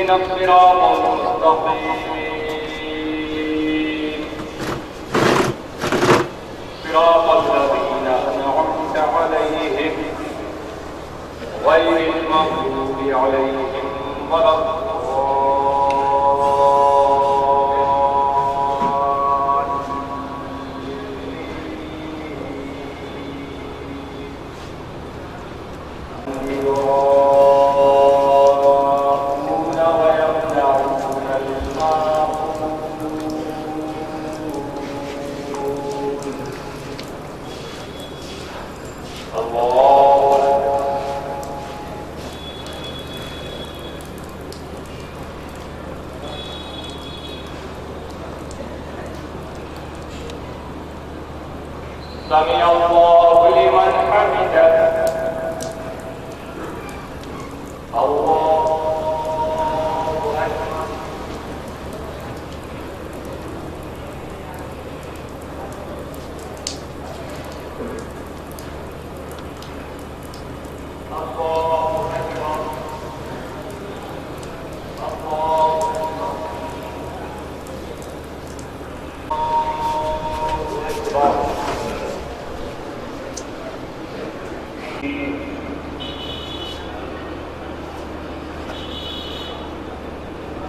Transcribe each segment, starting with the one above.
اهدنا الصراط المستقيم صراط الذين أنعمت عليهم غير المغضوب عليهم ولا سمع الله لمن حمده الله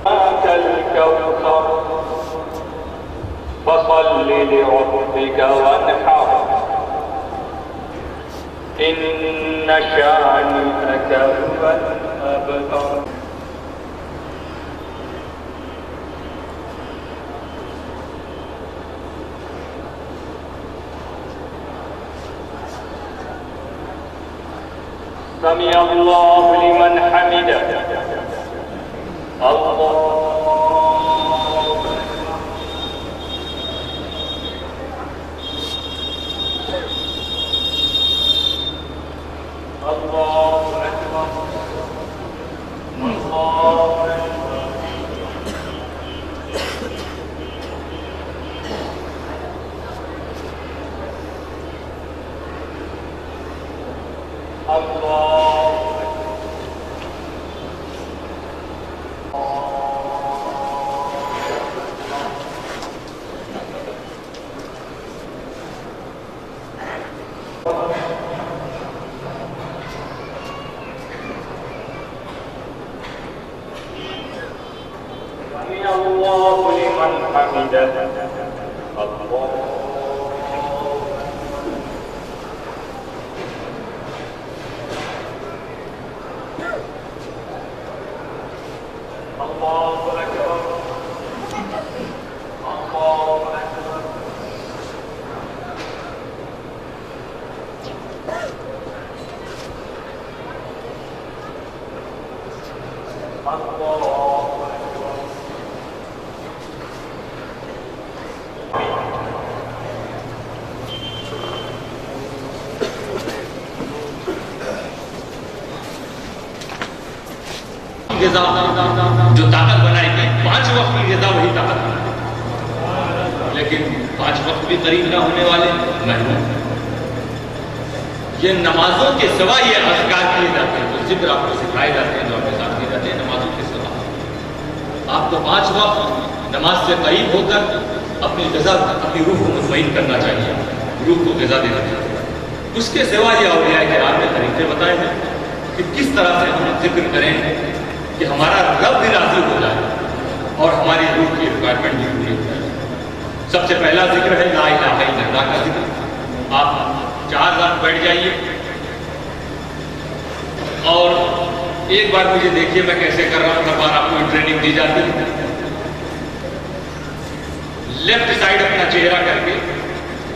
أكبر الكوثر فصل لربك وانحر إن شانئك هو الأبتر سمع الله لمن حمده الله الله أكبر الله أكبر الله سمع الله لمن حمده الله الله أكبر الله أكبر الله غذا جو طاقت بنائے گی 5 وقت کی غذا وہی طاقت بنائے گی، لیکن 5 وقت بھی قریب نہ ہونے والے محروم۔ یہ نمازوں کے سوا یہ اذکار کیے جاتے ہیں، جو ذکر آپ کو سکھائے جاتے ہیں، جو آپ کے ساتھ کیے جاتے ہیں نمازوں کے سوا۔ آپ کو 5 وقت نماز سے قریب ہو کر اپنی غذا اپنی روح کو مطمئن کرنا چاہیے، روح کو غذا دینا چاہیے۔ اس کے سوا یہ اولیاء کرام نے طریقے بتائے ہیں کہ کس طرح سے ہم ذکر کریں کہ ہمارا رب بھی راضی ہو جائے اور ہماری روح کی ریکوائرمنٹ بھی پوری ہو جائے۔ سب سے پہلا ذکر ہے لا الہ الا اللہ کا ذکر۔ آپ 4 بار بیٹھ جائیے اور ایک بار مجھے دیکھیے میں کیسے کر رہا ہوں، ہر بار آپ کو ٹریننگ دی جاتی ہے۔ لیفٹ سائڈ اپنا چہرہ کر کے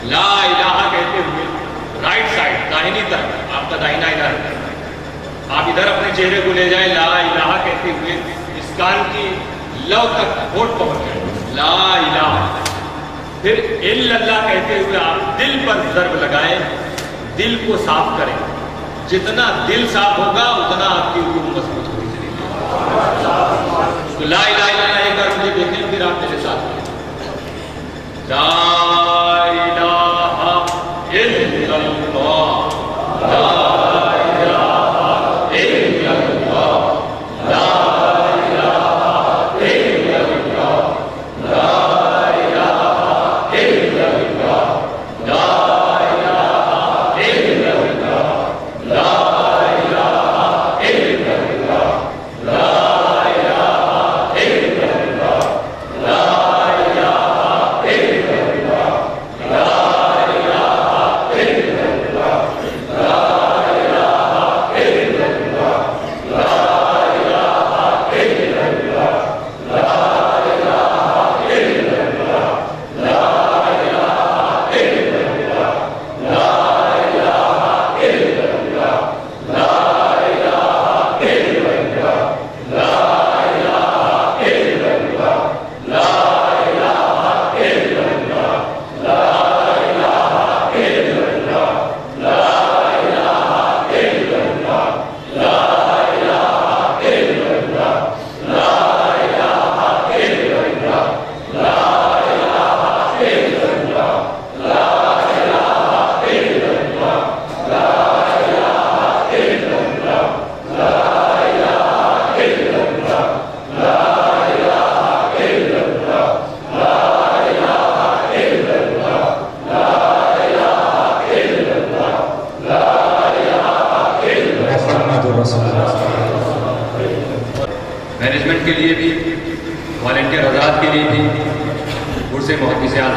لا الہ کہتے ہوئے رائٹ سائڈ داہنی طرف، آپ کا داہنا ادھر، آپ ادھر اپنے چہرے کو لے جائیں، لا الہ کہتے ہوئے اس کان کی لو تک ہوٹ پہنچ جائے لا الہ۔ پھر الا اللہ کہتے ہوئے آپ دل پر ضرب لگائیں، دل کو صاف کریں۔ جتنا دل صاف ہوگا اتنا آپ کی روح مضبوط ہوگی چلی جائے۔ تو لا الہ الا اللہ ایک بار مجھے دیکھیں، پھر آپ میرے ساتھ لا الہ الا اللہ، لا الہ الا اللہ، لا الہ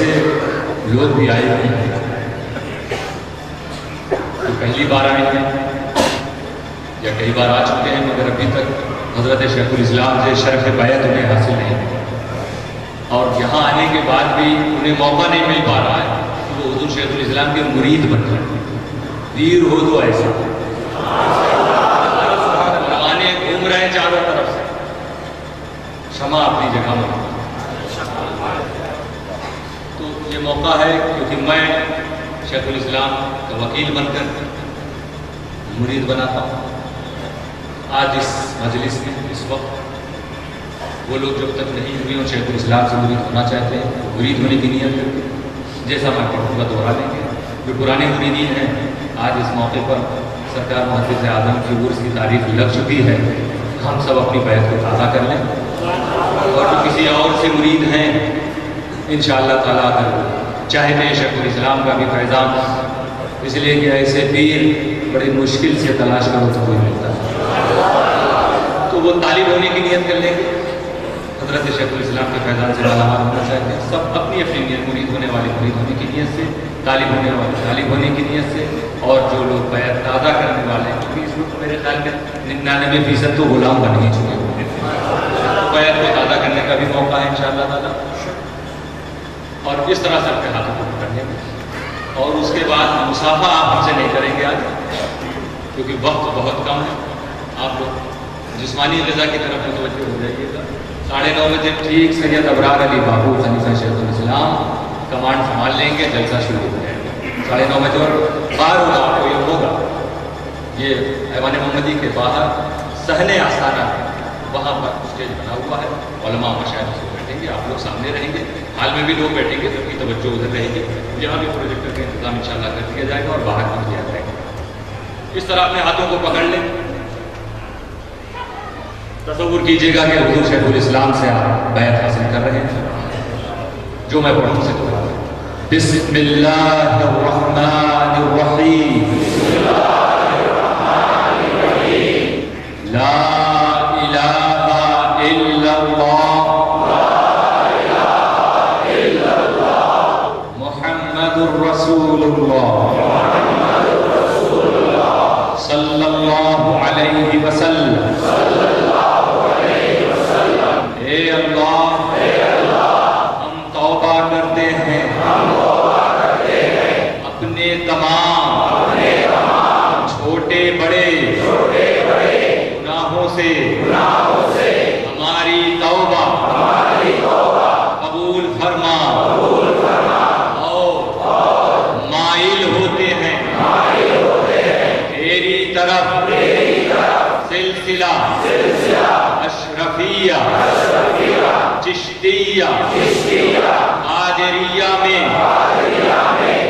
سے لوگ بھی آئے ہوئے ہیں جو پہلی بار آئے ہیں یا کئی بار آ چکے ہیں، مگر ابھی تک حضرت شیخ الاسلام سے شرف بیعت انہیں حاصل نہیں ہے، اور یہاں آنے کے بعد بھی انہیں موقع نہیں مل پا رہا ہے کہ وہ حضور شیخ الاسلام کے مرید بن جائیں۔ دیر ہو تو ایسا آنے گھوم رہے ہیں چاروں طرف سے، شمع اپنی جگہ میں۔ تو یہ موقع ہے کیونکہ میں شیخ الاسلام کا وکیل بن کر مرید بناتا ہوں۔ آج اس مجلس میں اس وقت وہ لوگ جب تک نہیں ہوئے اور شیخ الاسلام سے مرید ہونا چاہتے ہیں، مرید ہونے کی نیت کرتے ہیں، جیسا میں پڑھوں گا دوہرا لیں گے۔ جو پرانے مریدین ہیں، آج اس موقع پر سرکار محدث اعظم کی عرس کی تاریخ لگ چکی ہے، ہم سب اپنی بیعت کو تازہ کر لیں، اور جو کسی اور سے مرید ہیں انشاءاللہ تعالیٰ اگر چاہتے ہیں شیخ الاسلام کا بھی فیضان، اس لیے کہ ایسے پیر بڑی مشکل سے تلاش کرو تو کوئی ملتا ہے، تو وہ طالب ہونے کی نیت کر لیں گے، حضرت شیخ الاسلام کے فیضان سے مالا مال ہونا چاہتے ہیں، سب اپنی اپنی نیت، مرید ہونے والے مرید ہونے کی نیت سے، طالب ہونے والے طالب ہونے کی نیت سے، اور جو لوگ بیعت تازہ کرنے والے ہیں، کیونکہ اس وقت میرے خیال میں 99% تو غلام بن ہی چکے ہوئے ہیں، بیعت کو تازہ کرنے کا بھی موقع ہے انشاءاللہ تعالیٰ، اور اس طرح سے اپنے ہاتھوں کو پکڑنے میں، اور اس کے بعد مصافحہ آپ ہم سے نہیں کریں گے آج کیونکہ وقت بہت کم ہے، آپ لوگ جسمانی غذا کی طرف متوجہ ہو جائیے گا۔ 9:30 بجے ٹھیک سید ابرار علی بابو خلیفہ شیخ الاسلام کمانڈ سنبھال لیں گے، جلسہ شروع ہو جائے گا 9:30 بجے، اور باہر ہوگا، آپ کو یہ ہوگا، یہ ایوان محمدی کے باہر صحن آستانہ ہے، وہاں پر اسٹیج بنا ہوا ہے، علماء مشاہد سے بیٹھیں گے، آپ لوگ سامنے رہیں گے، حال میں بھی لوگ بیٹھیں گے، سب کی توجہ ادھر رہے گی، یہاں بھی پروجیکٹر کا انتظام انشاءاللہ کر دیا جائے گا اور باہر بھی کیا جائے گا۔ اس طرح اپنے ہاتھوں کو پکڑ لیں، تصور کیجئے گا کہ حضور شیخ الاسلام سے آپ بیعت حاصل کر رہے ہیں، جو میں پڑھوں سے دوہرا دیں۔ بسم اللہ الرحمن الرحیم، لا الہ الا اللہ، محمد الرسول اللہ، صلی اللہ علیہ وسلم۔ اے اللہ، ہم توبہ کرتے ہیں اپنے تمام چھوٹے بڑے گناہوں سے، ہماری توبہ قبول فرما، اور مائل ہوتے ہیں تیری طرف سلسلہ اشرفیہ چشتیہ قادریہ میں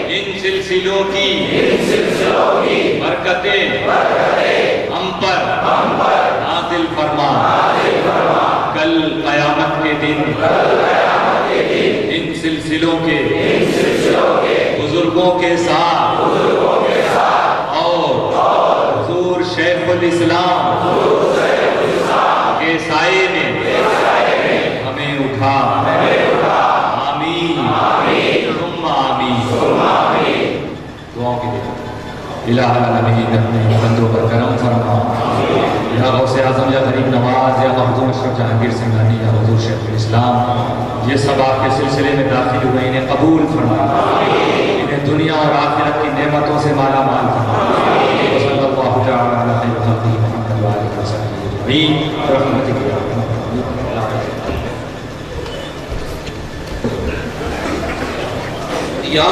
ان سلسلوں کی برکتیں ہم پر نازل فرما، کل قیامت کے دن ان سلسلوں کے بزرگوں کے ساتھ اور حضور شیخ الاسلام کے سائے میں ہمیں اٹھا، آمین ثم آمین۔ دعاؤں کے لیے الہ العالمین اپنے بندوں پر کرم فرما، یا غوث اعظم، یا غریب نواز، یا مخدوم اشرف جہانگیر سنگھانی، یا حضور شیخ الاسلام، یہ سب آپ کے سلسلے میں داخل ہوئے، انہیں قبول فرما، انہیں دنیا اور آخرت کی نعمتوں سے مالا مال فرما، وصلی اللہ تعالی علی خیر خلقہ محمد وآلہ وصحبہ اجمعین برحمتک یا ارحم الراحمین۔ یا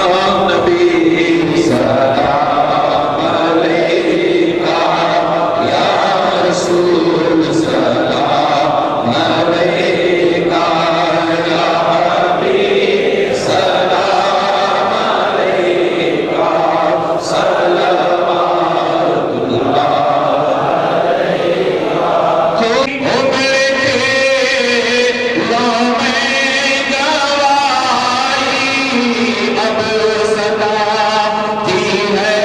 نبی سلام علیکہ، یا رسول سلام علیکہ، یا حبیب سلام علیکہ، صلوات اللہ علیکہ۔ ہو بیٹھے رام گوائی، اب صدا کی ہے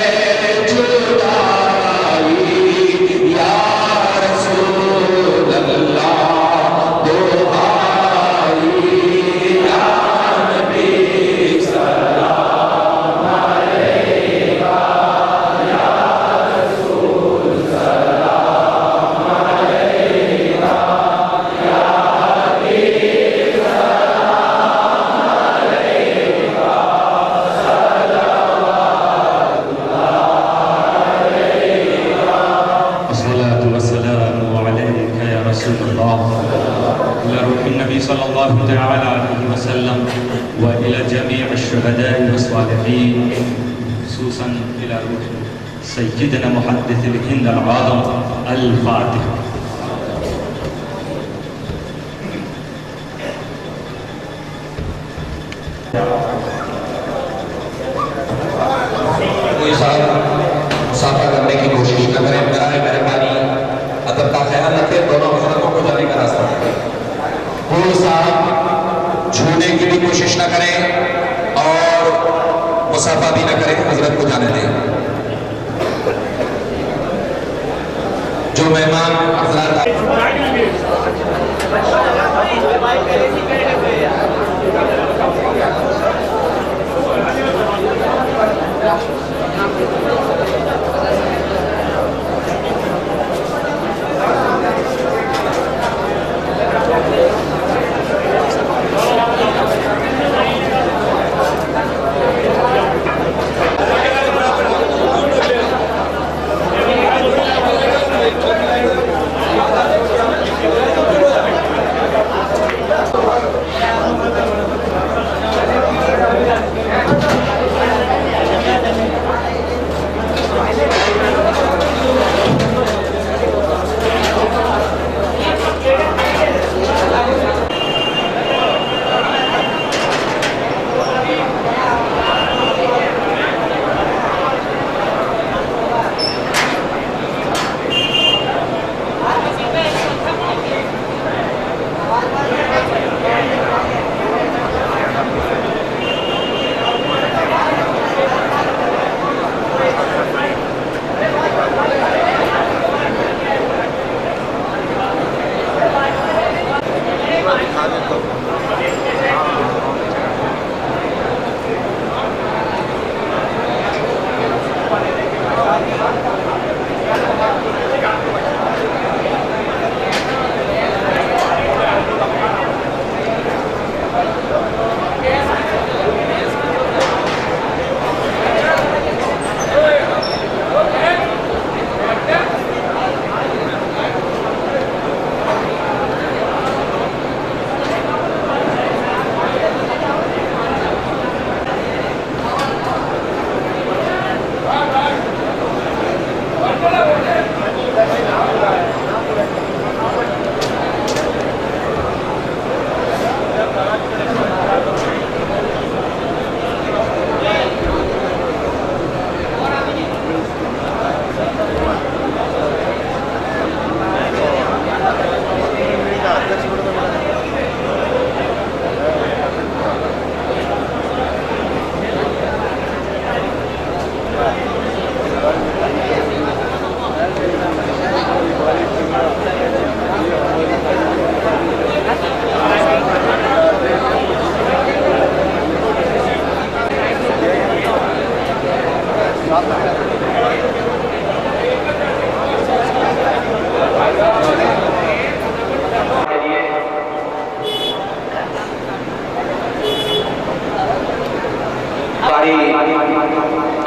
صلی اللہ تعالی علیہ وسلم وإلى جميع الشهداء والصالحين خصوصا إلى روح سيدنا محدث الهند العظم الفاتح. کوئی صاحب مسافہ کرنے کی کوشش نہ کریں، برائے مہربانی ادب کا خیال رکھیں، دونوں حضرتوں کو جانے کا راستہ ہے. کوئی صاحب چھونے کی بھی کوشش نہ کریں اور مسافہ بھی نہ کریں، حضرت کو جانے دیں. جو مہمان حضرات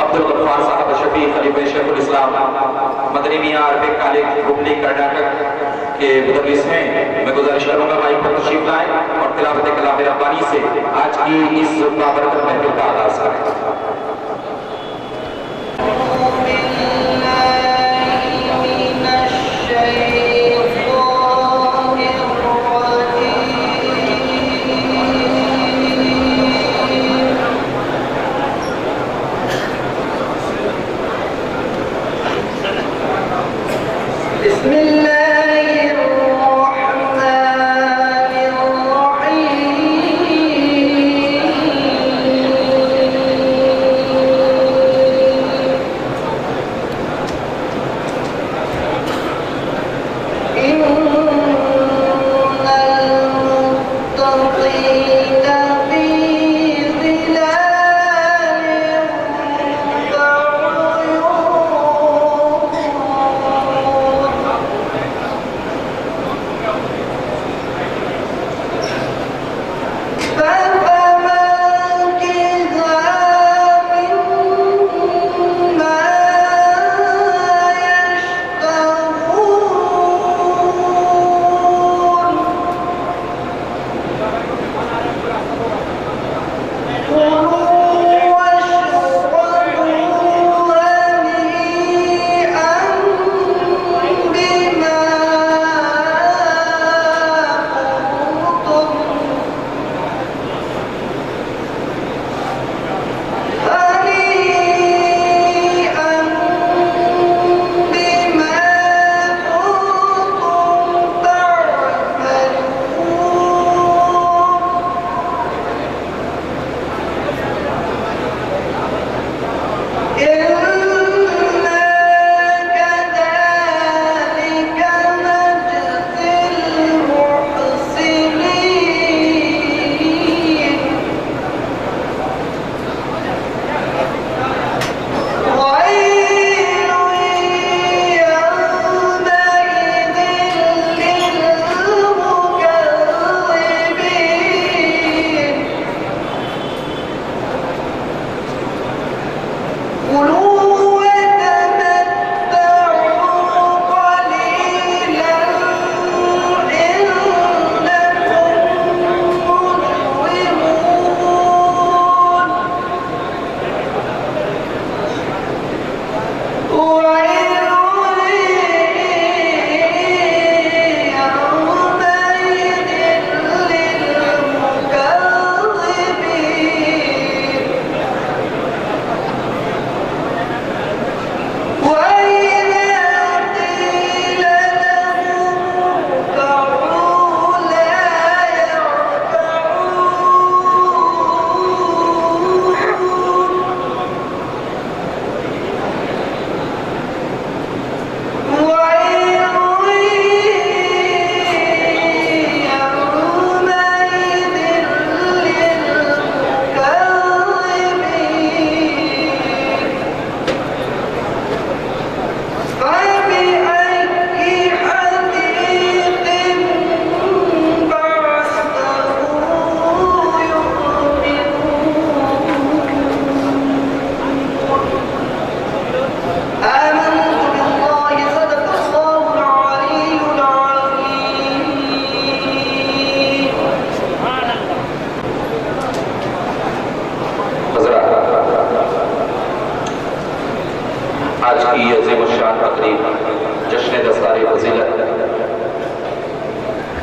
عبدالغفار صاحب شفیع خلیفہ شیخ الاسلام مدنی میاں عربک کالج ہبلی کرناٹک کے مدرس ہیں. میں گزارش کروں گا بھائی پر تشریف لائیں اور تلاوت کلام ربانی سے آج کی اس بابرکت محفل کا آغاز کریں. بسم الله الرحمن الرحيم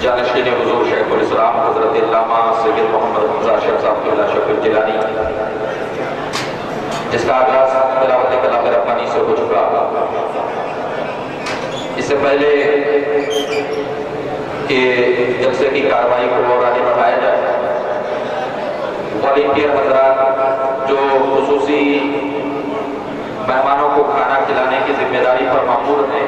جانشین حضور شیخ الاسلام حضرت علامہ سید محمد حمزہ شیخ صاحب قبلہ شفیع جیلانی، جس کا آغاز تلاوت کلام ربانی سے ہو چکا۔ اس سے پہلے کہ جلسے کی کارروائی کو اور آگے بڑھایا جائے، والنٹیئر حضرات جو خصوصی مہمانوں کو کھانا کھلانے کی ذمہ داری پر مامور ہیں،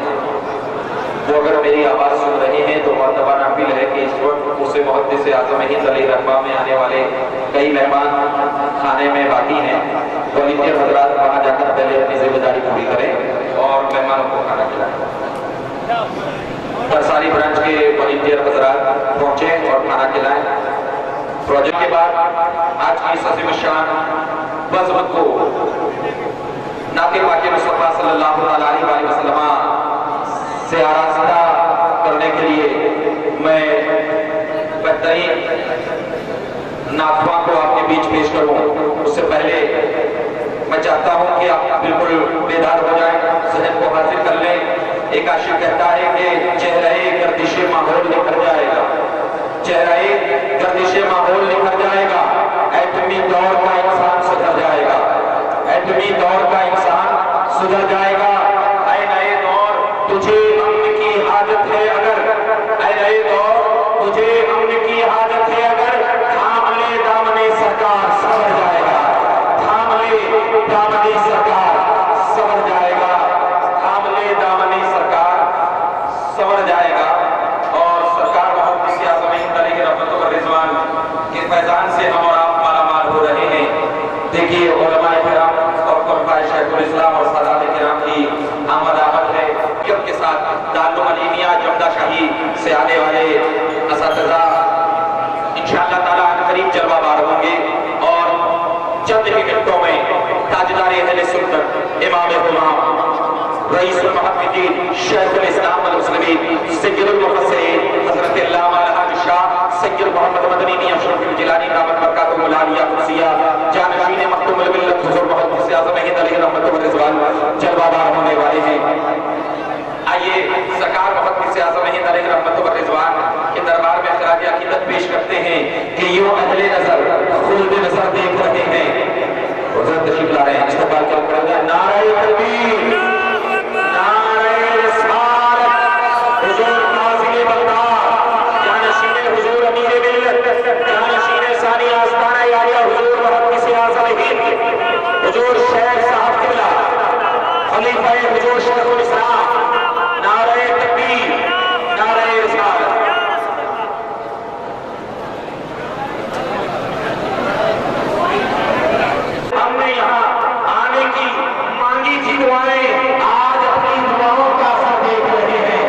وہ اگر میری آواز سن رہے ہیں تو مرتبہ اپیل ہے کہ اس وقت اسے محدث اعظم ہند علی رحمہ میں آنے والے کئی مہمان کھانے میں باقی ہیں، والنٹیئر حضرات وہاں جا کر پہلے اپنی ذمہ داری پوری کریں اور مہمانوں کو کھانا کھلائیں۔ برساری برانچ کے والنٹیئر حضرات پہنچیں اور کھانا کھلائیں۔ پروجیکٹ کے بعد آج کی اس عظیم الشان بزم کو نعت پاک مصطفیٰ صلی اللہ علیہ وسلم سے آراستہ کرنے کے لیے میں بہترین نعتواں کو آپ کے بیچ پیش کروں۔ اس سے پہلے میں چاہتا ہوں کہ آپ بالکل بیدار ہو جائیں، ذہن کو حاضر کر لیں۔ ایک عاشق کہتا ہے کہ چہرہ گردش ماحول نکھر جائے گا، چہرہ گردش ماحول نکھر جائے گا، ایٹمی دور کا انسان سدھر جائے گا، ایٹمی دور کا انسان سدھر جائے گا۔ اے نئے دور تجھے امن کی حاجت ہے اگر، اے نئے دور تجھے امن کی حاجت ہے اگر، تھام لے دامن سرکار سنور جائے گا، تھام لے دامن سرکار سنور جائے گا، تھام لے دامن سرکار سنور جائے گا۔ اور سرکار محمد اعظم ہند علیہ رحمۃ الرضوان کے فیضان سے ہم اور آپ مالا مال ہو رہے ہیں۔ دیکھیے علماء کرام اور خلفائے شیخ الاسلام اور سادات کرام کی آمد ہے۔ کے ساتھ دارالعلوم علیمیہ جمدہ شاہی سے آنے والے اساتذہ انشاءاللہ تعالیٰ قریب جلوہ بار ہوں گے، اور چند ہی منٹوں میں تاجدار اہل سنت، امام غلام، رئیس المحققین، شیخ الاسلام والمسلمین، سید المفسرین حضرت علامہ الحاج شاہ سید محمد مدنی میاں اشرف الجیلانی دامت برکاتہ العالیہ قدسیہ، جانشین مختوم الملت حضور محمد اعظم ہند علیہ رحمۃ الرضوان جلوہ بار ہونے والے ہیں۔ آئیے سرکار محمد اعظم ہند علیہ رحمۃ الرضوان کے دربار میں خراج عقیدت پیش کرتے ہیں کہ یوں اہل نظر خلد نظر دیکھ رہے ہیں۔ حضرت تشریف لا رہے ہیں، استقبال کیا کریں گے؟ نعرہ تکبیر، نعرہ رسالت، حضور قاضی بغداد، جانشین حضور امیر ملت، جانشین ثانی آستانہ یاریہ حضور محمد اعظم ہند، حضور شیخ صاحب قبلہ، خلیفہ حضور شیخ الاسلام، نعرہ تکبیر، نعرہ رسالت۔ ہم نے یہاں آنے کی مانگی تھی دعائیں، آج اپنی دعاؤں کا اثر دیکھ رہے ہیں،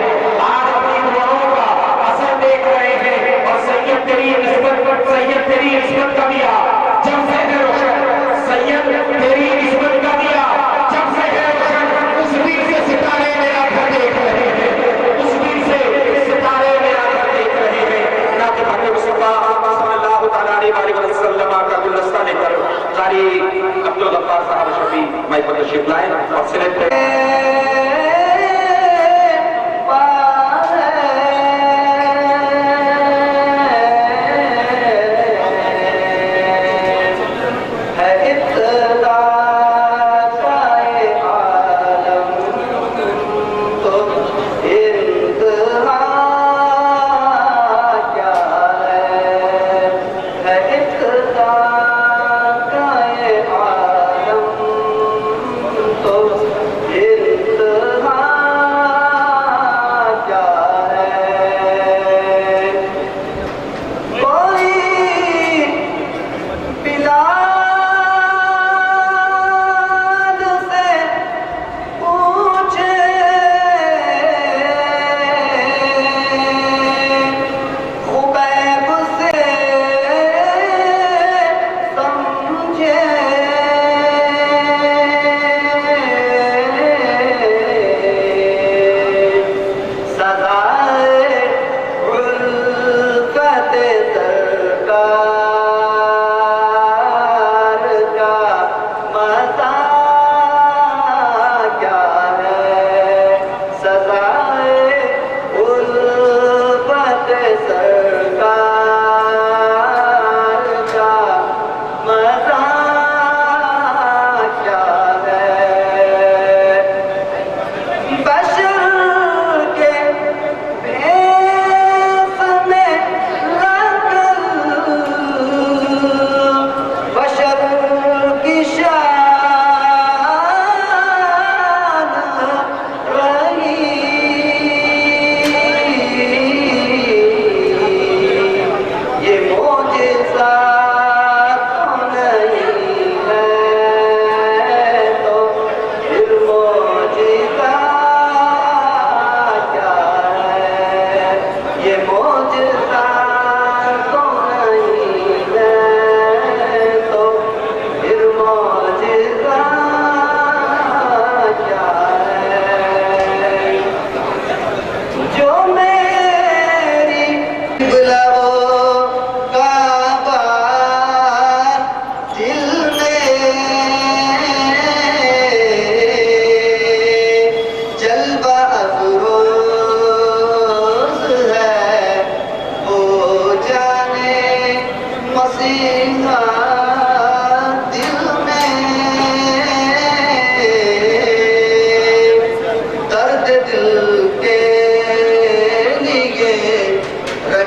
آج اپنی دعاؤں کا اثر دیکھ رہے ہیں۔ اور سید تیری نسبت، سید تیری نسبت کا دیا جب سے ہے روشن، سید تیری نسبت کا دیا جب سے ہے روشن، اس دن سے ستارے میرا گھر دیکھ رہے ہیں، اس دن سے ستارے میرا گھر دیکھ رہے ہیں۔ نعت پاک مصطفیٰ صلی اللہ تعالیٰ علیہ وسلم کا گلدستہ لے کر قاری عبدالغفار صاحب شفیع مائک پر تشریف لائیں اور سلیکٹ کریں۔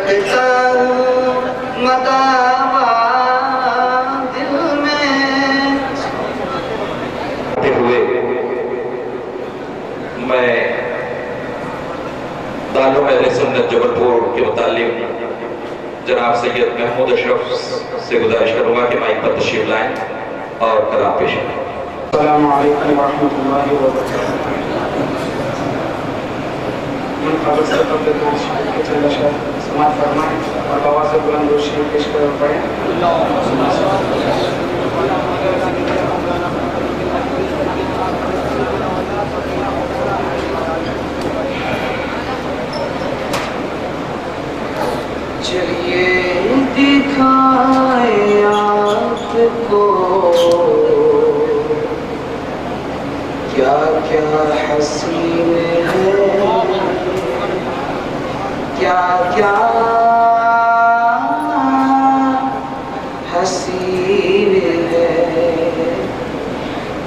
رکھتا ہوں مداوا دل میں. ہوئے میں دارالعلوم اہل سنت جبل پور کے متعلق جناب سید محمود اشرف سے گزارش کروں گا کہ مائک پر تشریف لائیں اور کلام پیش کریں. السلام علیکم ورحمۃ اللہ وبرکاتہ. من قبل سے قبل شریف کے چند اشعار سماعت فرمائیں اور بآواز بلند و شریف پیش کر پڑھیں. چلیے دکھائیں آپ کو کیا کیا حسین ہے، کیا کیا حسین ہے.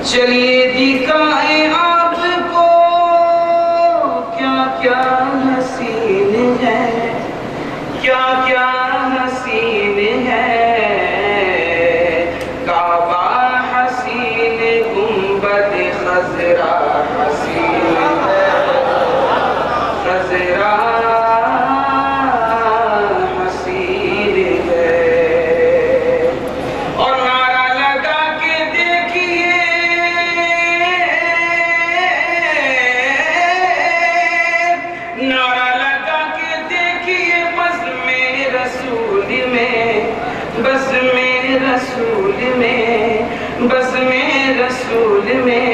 چلیے دکھائیں آپ کو کیا کیا حسین ہے، کیا کیا حسین ہے. کعبہ حسین، گنبد خضرا حسین ہے، خضرا حسین ہے. اور نعرہ لگا کے دیکھیے، نعرہ لگا کے دیکھیے، بزم رسول میں، بزم رسول میں، بزم رسول میں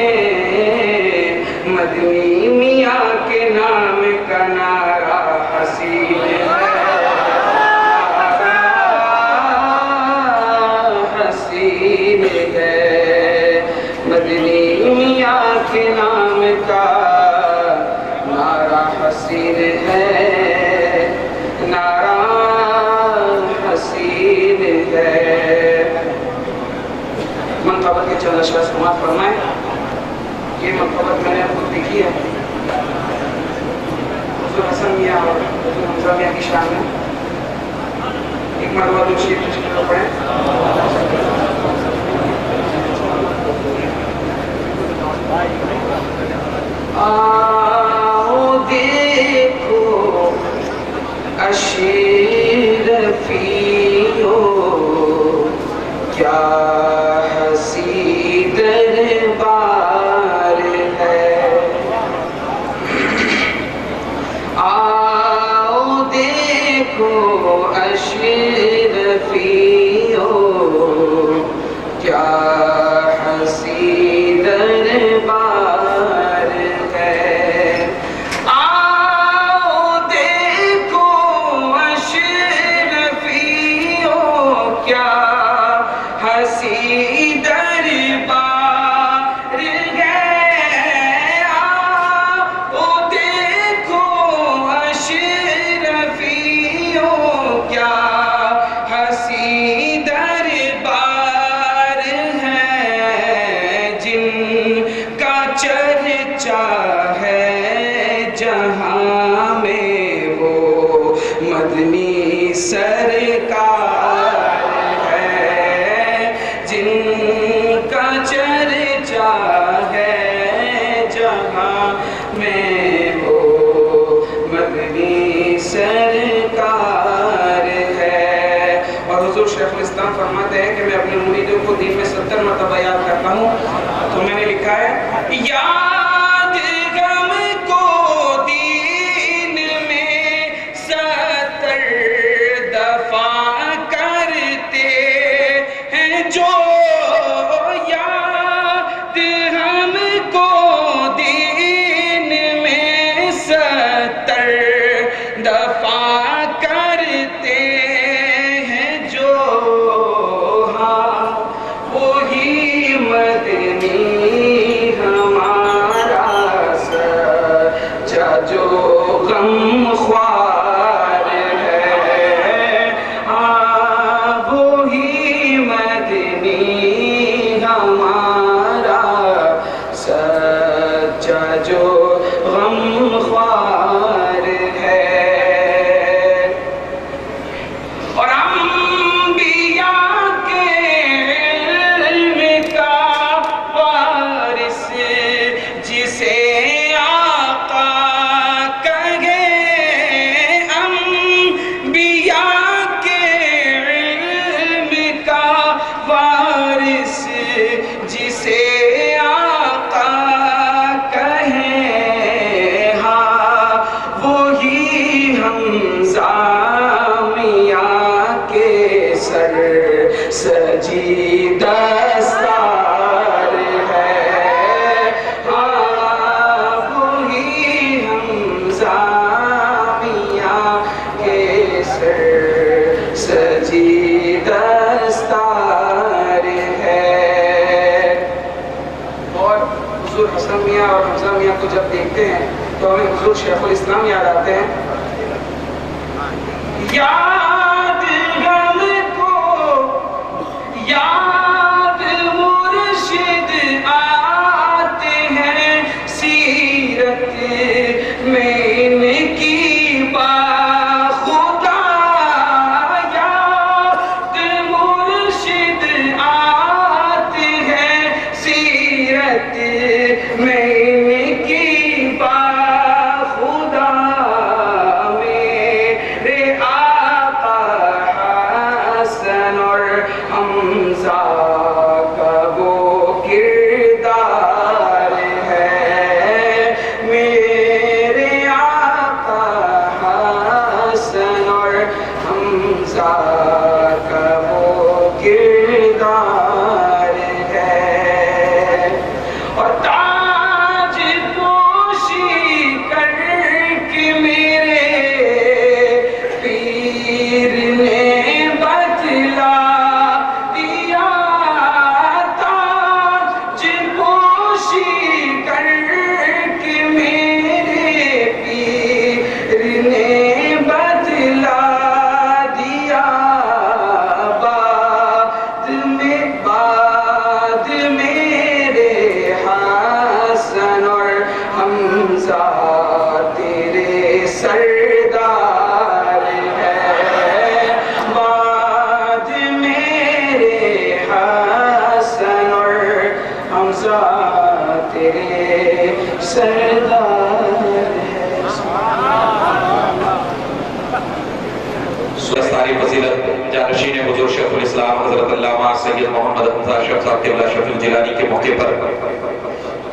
مدنی میاں کے نام کا نعرہ حسین ہے، نعرہ حسین ہے. مدنی میاں کے نام کا نعرہ حسین ہے، نعرہ حسین ہے. منقبت کے چند اشعار سماعت فرمائیں. یہ منقبت میں نے خود لکھی ہے حضور حسن میاں اور حضور حمزہ میاں کی شان میں. ایک مرتبہ دو شریف تشکیل پڑھیں. آؤ دیکھو اشرفی ہو، کیا حسی دربار ہے. آؤ دیکھو اشرفی ہو، کیا حسی دربار ہے. آؤ دیکھو اشرفی ہو، کیا حسی دربار ہے. آؤ دیکھو اشرفی ہو، کیا حسی دربار ہے. جن کا چرچا ہے جہاں میں، وہ مدنی سرکار ہے. جن کا چرچا ہے جہاں میں، وہ مدنی سرکار ہے. اور حضور شیخ الاسلام فرماتے ہیں کہ میں اپنے مریدوں کو دن میں 70 مرتبہ یاد کرتا ہوں. تو میں نے لکھا ہے، یاد غم کو دین میں 70 دفعہ کرتے ہیں جو، یاد ہم کو دین میں 70 دفعہ کرتے ہیں جو. ہاں وہی مدنی ہمارا سچا جو غم خوار ہے. ہاں وہی مدنی ہمارا سچا جو غم خوار ہے. میاں اور حمزہ میاں کو جب دیکھتے ہیں تو ہمیں حضور شیخ الاسلام یاد آتے ہیں. یاد غم کو یاد مرشد آتے ہیں سیرت میں ان کی باخدا. یاد مرشد آتے ہیں سیرت میں ان کی باخدا. میرے آقا حسن اور حمزہ کا وہ کردار ہے. میرے آقا حسن اور حمزہ کا وہ کردار ہے. اور تاج پوشی کر کے میرے پیر نے بتلا دیا. تاج پوشی کر کے میرے پیر نے بتلا دیا. بعد میرے حسن اور حمزہ تیرے سردار ہے. بعد میرے حسن اور حمزہ تیرے سردار ہے. ساری فضیلت جانشین حضور شیخ الاسلام حضرت علامہ سید محمد حمزہ شیخ صاحب قبلہ شفیع الجیلانی کے موقع پر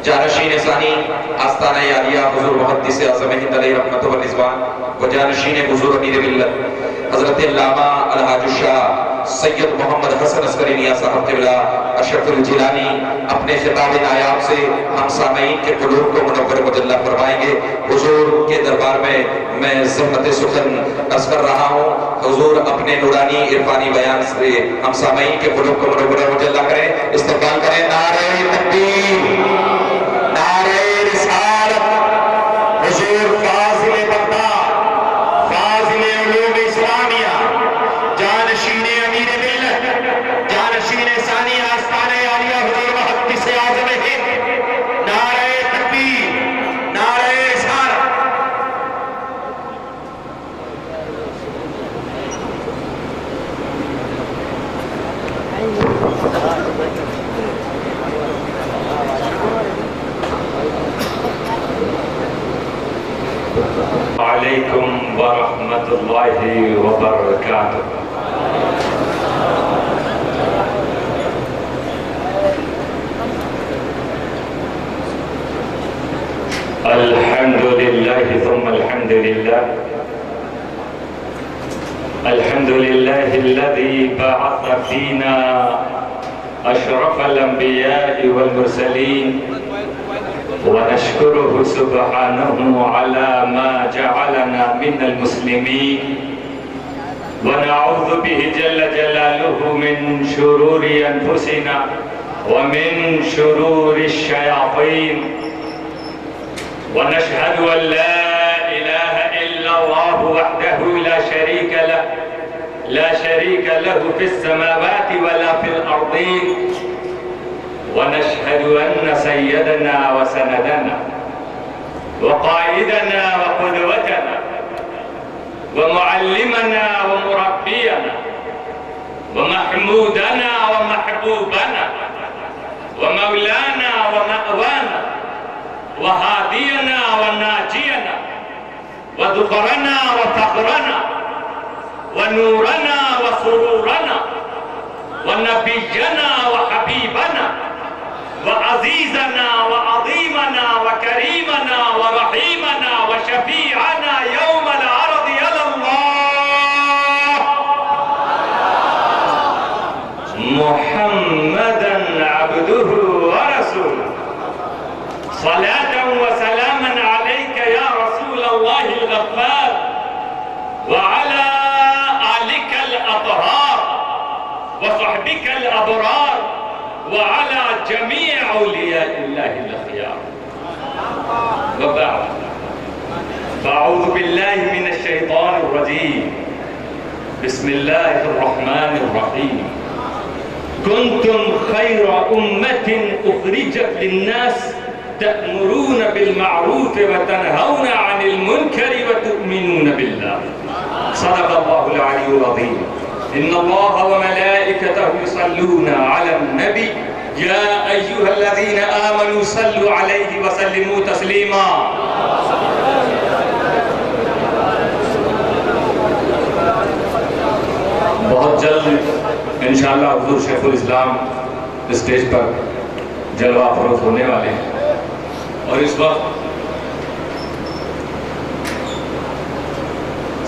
جانشین ثانی آستانہ عالیہ حضور محدث اعظم ہند علیہ رحمت و رضوان و جانشین حضور امیر ملت حضرت علامہ الحاج الشاہ سید محمد حسن عسکری میاں صاحب قبلہ اشرف الجیلانی اپنے خطاب نایاب سے ہم سامعین کے قلوب کو منور مجلہ فرمائیں گے. حضور کے دربار میں زحمت سخن عرض کر رہا ہوں. حضور اپنے نورانی عرفانی بیان سے ہم سامعین کے قلوب کو منور مجلہ کریں. استقبال کریں. نعرہ تکبیر، نعرہ رسالت. حضور فاضل بغداد، فاضل علوم اسلامیہ، جانشین امیر ملت، جانشین ثانی آستانہ عالیہ حضور محدث اعظم ہند. نعرہ تکبیر، نعرہ رسالت. علیکم ورحمۃ اللہ وبرکاتہ. الحمد للہ ثم الحمد للہ. الحمد للہ الذی بعث فینا اشرف الانبیاء والمرسلین ونشكره سبحانه على ما جعلنا من المسلمين ونعوذ به جل جلاله من شرور أنفسنا ومن شرور الشياطين ونشهد أن لا إله إلا الله وحده لا شريك له في السماوات ولا في الأرضين ونشهد أن سيدنا وسندنا وقائدنا وقدوتنا ومعلمنا ومربينا ومحمودنا ومحبوبنا ومولانا ومأوانا وهادينا وناجينا وذخرنا وفخرنا ونورنا وسرورنا ونبينا وحبيبنا وعزيزنا وعظيمنا وكريمنا ورحيمنا وشفيعنا يوم العرض على الله محمدا عبده ورسوله. صلاة وسلاما عليك يا رسول الله الغفار وعلى آلك الأطهار وصحبك الأبرار وعلى جميع أولياء الله الأخيار. وبعد فأعوذ بالله من الشيطان الرجيم بسم الله الرحمن الرحيم كنتم خير أمة أخرجت للناس تأمرون بالمعروف وتنهون عن المنكر وتؤمنون بالله صدق الله العلي العظيم إن الله وملائكته يصلون على النبي يا أيها الذين آمنوا صلوا عليه وسلموا تسليما بہت جلد انشاءاللہ حضور شیخ الاسلام اسٹیج پر جلوہ افروز ہونے والے ہیں اور اس وقت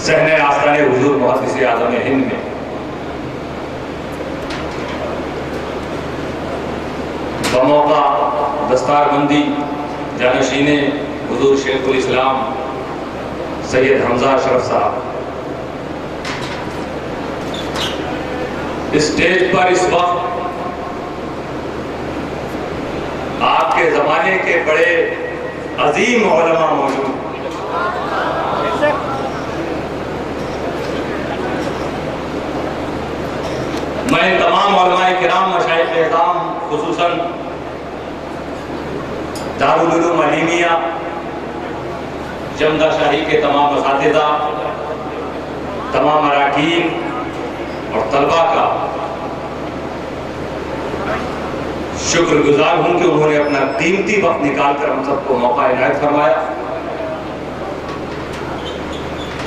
صحن آستان حضور محدث اعظم ہند میں بموقع دستار بندی جانشین حضور شیخ الاسلام سید حمزہ اشرف صاحب اسٹیج پر اس وقت آپ کے زمانے کے بڑے عظیم علماء موجود ہیں۔ میں تمام علماء کرام مشائخ اعظام خصوصاً دارالعلوم علیمیہ جمدہ شاہی کے تمام اساتذہ تمام اراکین اور طلباء کا شکر گزار ہوں کہ انہوں نے اپنا قیمتی وقت نکال کر ہم سب کو موقع عنایت فرمایا۔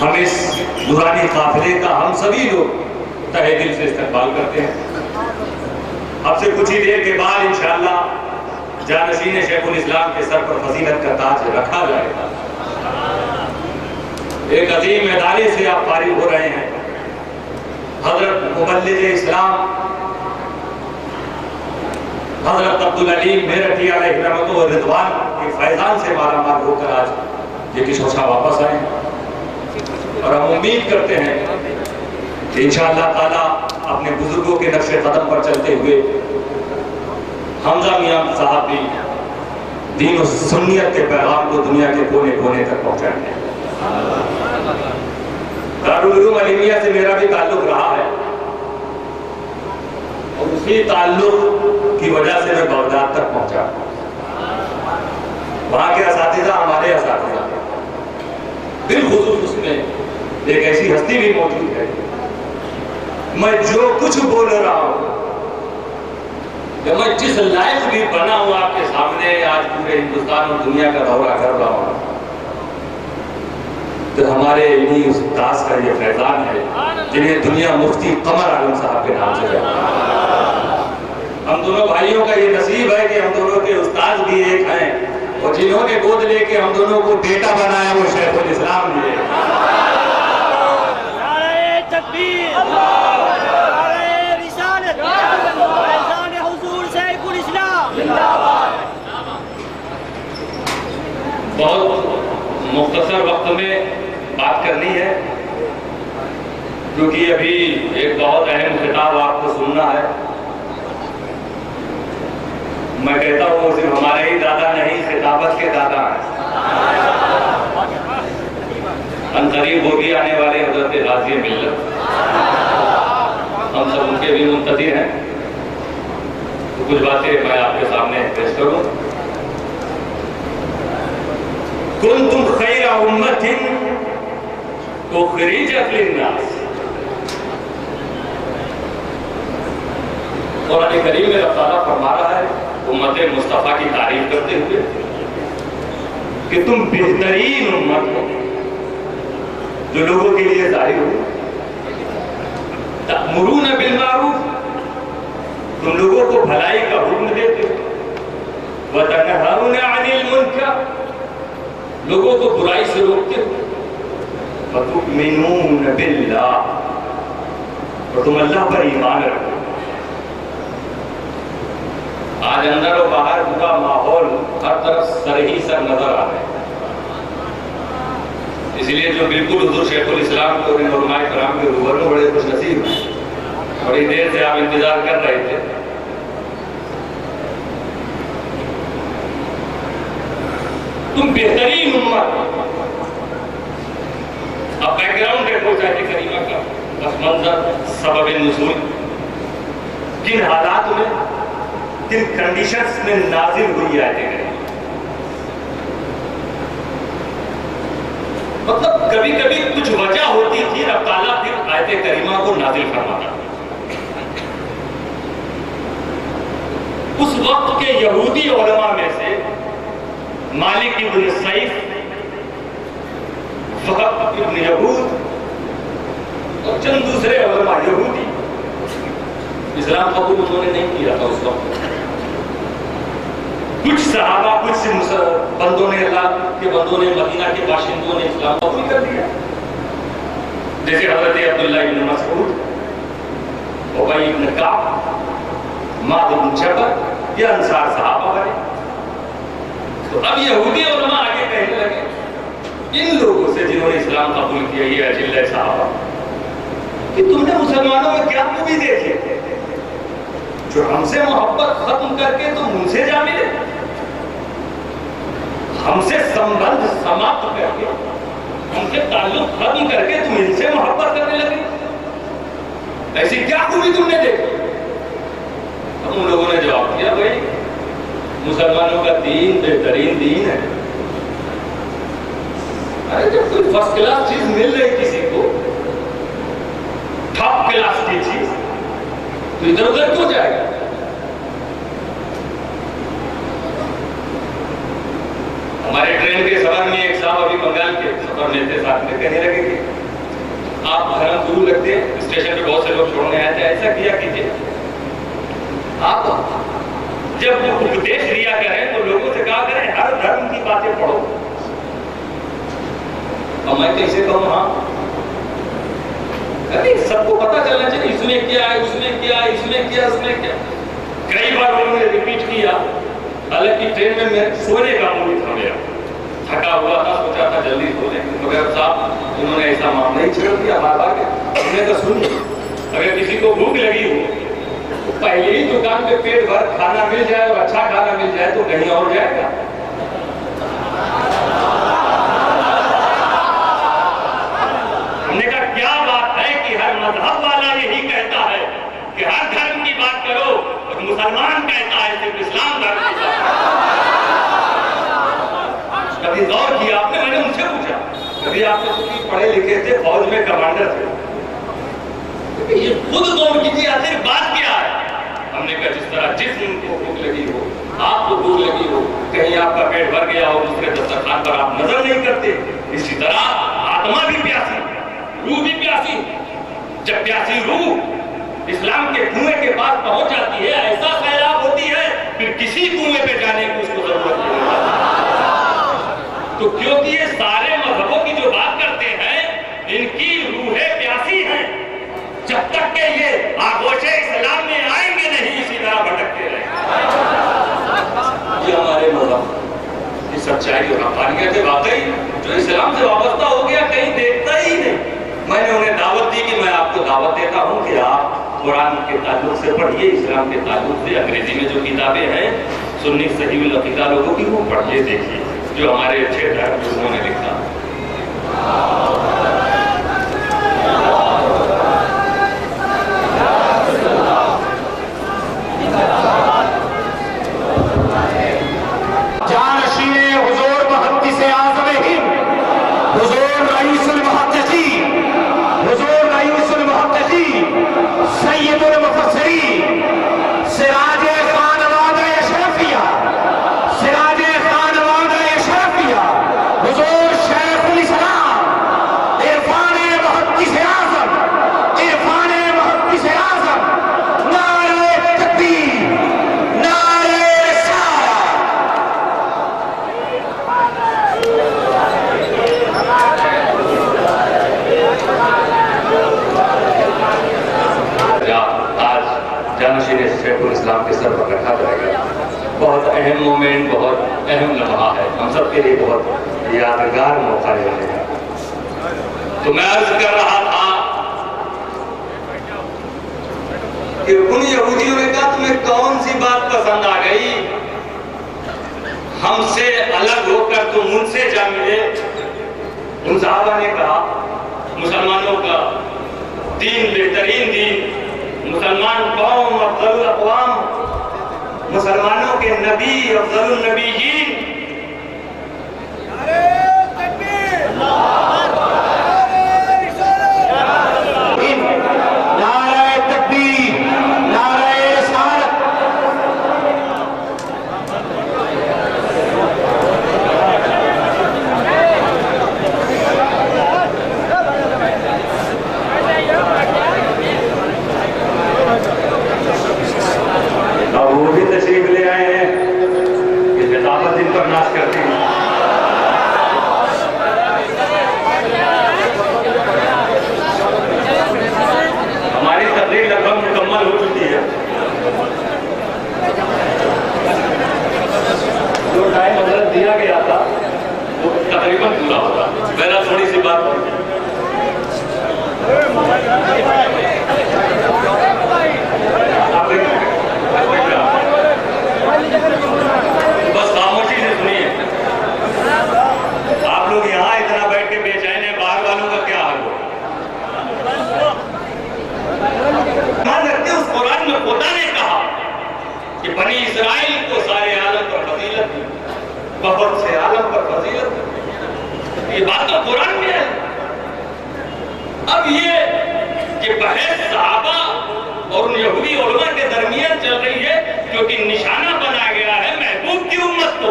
ہم اس نورانی قافلے کا ہم سبھی لوگ تہہ دل سے استقبال کرتے ہیں۔ اب سے کچھ ہی دیر کے بعد انشاءاللہ جانشین شیخ الاسلام کے سر پر فضیلت کا تاج رکھا جائے گا۔ ایک عظیم ادارے سے آپ فارغ ہو رہے ہیں، حضرت مبلغ اسلام حضرت عبدالعلیم میرٹھی علیہ رحمت و رضوان کے فیضان سے مالا مال ہو کر آج یہ کشوشا واپس آئے ہیں، اور ہم امید کرتے ہیں کہ انشاءاللہ تعالیٰ اپنے بزرگوں کے نقش قدم پر چلتے ہوئے حمزہ میاں صاحب بھی دین و سنیت کے پیغام کو دنیا کے کونے کونے تک پہنچائیں گے۔ دارالعلوم علیمیہ سے میرا بھی تعلق رہا ہے، اور اسی تعلق کی وجہ سے میں بغداد تک پہنچا۔ وہاں کے اساتذہ ہمارے اساتذہ، بالخصوص اس میں ایک ایسی ہستی بھی موجود ہے، میں جو کچھ بول رہا ہوں کہ میں جس لائق بھی بنا ہوں آپ کے سامنے آج پورے ہندوستان اور دنیا کا دورہ کر رہا ہوں، تو ہمارے انہی استاذ کا یہ فیضان ہے جنہیں دنیا مفتی قمر عالم صاحب کے نام سے جاتا ہے۔ ہم دونوں بھائیوں کا یہ نصیب ہے کہ ہم دونوں کے استاذ بھی ایک ہیں، اور جنہوں نے گود لے کے ہم دونوں کو بیٹا بنایا وہ شیخ الاسلام بھی ہے۔ نعرہ تکبیر، نعرہ رسالت، فیضان حضور شیخ الاسلام۔ بہت مختصر وقت میں بات کرنی ہے، کیونکہ ابھی ایک بہت اہم خطاب آپ کو سننا ہے۔ میں کہتا ہوں وہ صرف ہمارے ہی دادا نہیں، خطابت کے دادا ہیں۔ عنقریب وہ بھی آنے والے حضرت غازی ملت، ہم سب ان کے بھی منتظر ہیں، تو کچھ باتیں میں آپ کے سامنے پیش کروں۔ کنتم خیر امت اخرجت للناس، قرآن کریم میں اللہ تعالیٰ فرما رہا ہے امت مصطفیٰ کی تعریف کرتے ہوئے کہ تم بہترین امت ہو جو لوگوں کے لیے ظاہر ہو، تأمرون بالمعروف، تم لوگوں کو بھلائی کا حکم دیتے ہو، وتنہون عن المنکر، لوگوں کو برائی سے روکتے ہو، وتؤمنون باللہ، اور تم اللہ پر ایمان رکھو۔ آج اندر و باہر پورا ماحول ہر طرف سر ہی سر نظر آ رہے ہیں، اس لیے جو بالکل حضور شیخ الاسلام کو علماء کرام کے روبرو بڑے خوش نصیب ہیں، بڑی دیر سے آپ انتظار کر رہے تھے۔ تم بہترین امت. اب بیک گراؤنڈ دیکھو آیت کریمہ کا پس منظر, سبب نزول, کن حالات میں, کن کنڈیشنز میں نازل ہوئی آیت کریمہ. مطلب کبھی کبھی کچھ وجہ ہوتی تھی, رب تعالیٰ پھر آیت کریمہ کو نازل فرماتا. اس وقت کے یہودی علماء میں سے مالک ابن سیف, وہب ابن یہود اور چند دوسرے علماء یہودی, اسلام قبول انہوں نے نہیں کیا تھا اس وقت. کچھ صحابہ, کچھ بندوں نے, اللہ کے بندوں نے, مدینہ کے باشندوں نے اسلام قبول کر لیا, جیسے حضرت عبداللہ ابن مسعود, ابی ابن کعب, معاذ بن جبل, یہ انصار صحابہ بنے. تو اب یہودی علماء آگے کہنے لگے ان لوگوں سے جنہوں نے اسلام قبول کیا, یہ اجلہ صحابہ, کہ تم نے مسلمانوں میں کیا خوبی دیکھی جو ہم سے محبت ختم کر کے تم ان سے جا ملے, ہم سے سمبندھ سماپت کر کے, ہم سے تعلق ختم کر کے تم ان سے محبت کرنے لگے, ایسی کیا خوبی تم نے دیکھی؟ ان لوگوں نے جواب دیا, بھائی مسلمانوں کا دین بہترین دین ہے. ارے جب کوئی فرسٹ کلاس چیز مل رہی کسی کو, ٹاپ کلاس کی چیز, تو ادھر ادھر کیوں جائے گا؟ ہمارے ٹرین کے سفر میں ایک صاحب ابھی بنگال کے سفر میں تھے, ساتھ میں کہنے لگے کہ آپ گھر دور لگتے ہیں, اسٹیشن پہ بہت سے لوگ چھوڑنے آئے تھے, ایسا کیا کیجیے آپ جب وہ اپدیش دیا کریں تو لوگوں سے کہا کریں ہر دھرم کی باتیں پڑھو. اور میں کیسے کہوں؟ ہاں سب کو پتا چلنا چاہیے اس میں کیا ہے, اس میں کیا ہے, اس میں کیا, اس میں کیا. کئی بار انہوں نے ریپیٹ کیا, حالانکہ ٹرین میں سونے کا موڈ تھا میرا, تھکا ہوا تھا, سوچا تھا جلدی سو لیں, مگر صاحب انہوں نے ایسا معاملہ ہی چھڑ دیا بار بار کے. ہم نے کہا سنیے, اگر کسی کو بھوک لگی ہو پہلے ہی دکان پہ پیٹ بھر کھانا مل جائے اور اچھا کھانا مل جائے تو کہیں اور جائے گا. ہم نے کہا کیا بات ہے کہ ہر مذہب والا یہی کہتا ہے کہ ہر دھرم کی بات کرو, اور مسلمان کہتا ہے صرف اسلام دھرم کی بات. کبھی غور کیا آپ نے؟ میں نے ان سے پوچھا, کبھی آپ نے پڑھے لکھے تھے, فوج میں کمانڈر تھے, یہ خود غور کیجیے آخر بات کیا ہے. ہم نے کہا جس طرح جسم کو بھوک لگی ہو, آپ کو بھوک لگی ہو, کہیں آپ کا پیٹ بھر گیا ہو, دوسرے دسترخوان پر آپ نظر نہیں کرتے, اسی طرح آتما بھی پیاسی, روح بھی پیاسی. جب پیاسی روح اسلام کے کنویں کے پاس پہنچ جاتی ہے, ایسا سیلاب ہوتی ہے, پھر کسی کنویں پہ جانے کی اس کو ضرورت نہیں ہوتی. تو کیونکہ یہ سارے مذہبوں کی جو بات کرتے ہیں ان کی روحیں پیاسی ہیں, جب تک کہ یہ آغوش اسلام میں آئیں گے نہیں اسی طرح بھٹکتے رہیں. یہ ہمارے مذہب کی سچائی اور حقانیت ہے. واقعی جو اسلام سے وابستہ ہو گیا کہیں دیکھتا ہی نہیں. میں نے انہیں دعوت دی کہ میں آپ کو دعوت دیتا ہوں کہ آپ قرآن کے تعلق سے پڑھیے, اسلام کے تعلق سے انگریزی میں جو کتابیں ہیں سنی صحیح العقیدہ لوگوں کی وہ پڑھیے, دیکھیے جو ہمارے اچھے دھرم لوگوں نے لکھا. اسلام کے سر پر رکھا جائے گا. بہت اہم مومنٹ, بہت اہم لمحہ ہے, ہم سب کے لیے بہت یادگار موقع رہے گا. تو میں عرض کر رہا تھا کہ ان یہودیوں نے کہا تمہیں کون سی بات پسند آ گئی؟ ہم سے الگ ہو کر تم ان سے جا ملے. ان صحابہ نے کہا مسلمانوں کا دین بہترین دین، مسلمان قوم افضل الاقوام، مسلمانوں کے نبی افضل النبیین. بنی اسرائیل کو سارے عالم پر فضیلت دی، بہت سے عالم پر فضیلت دی. یہ بات تو قرآن میں ہے. اب یہ کہ بحث صحابہ اور ان یہودی علماء کے درمیان چل رہی ہے کیونکہ نشانہ بنا گیا ہے محبوب کی امت کو،